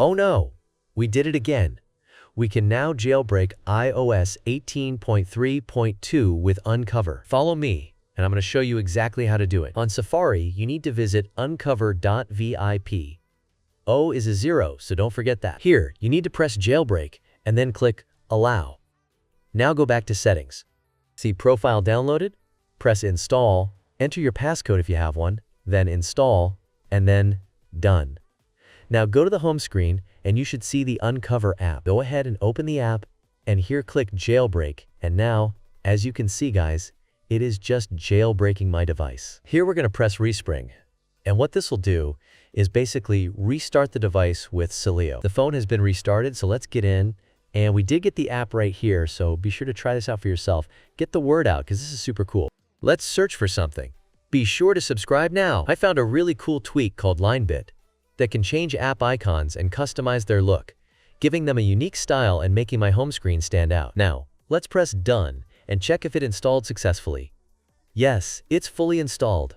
Oh no, we did it again. We can now jailbreak iOS 18.3.2 with Uncover. Follow me, and I'm going to show you exactly how to do it. On Safari, you need to visit uncover.vip. O is a 0, so don't forget that. Here, you need to press Jailbreak, and then click Allow. Now go back to Settings. See Profile Downloaded? Press Install, enter your passcode if you have one, then Install, and then Done. Now go to the home screen, and you should see the Uncover app. Go ahead and open the app, and here click Jailbreak, and now, as you can see guys, it is just jailbreaking my device. Here we're going to press Respring, and what this will do is basically restart the device with Cydia. The phone has been restarted, so let's get in, and we did get the app right here, so be sure to try this out for yourself. Get the word out, because this is super cool. Let's search for something. Be sure to subscribe now. I found a really cool tweak called LineBit that can change app icons and customize their look, giving them a unique style and making my home screen stand out. Now, let's press Done and check if it installed successfully. Yes, it's fully installed.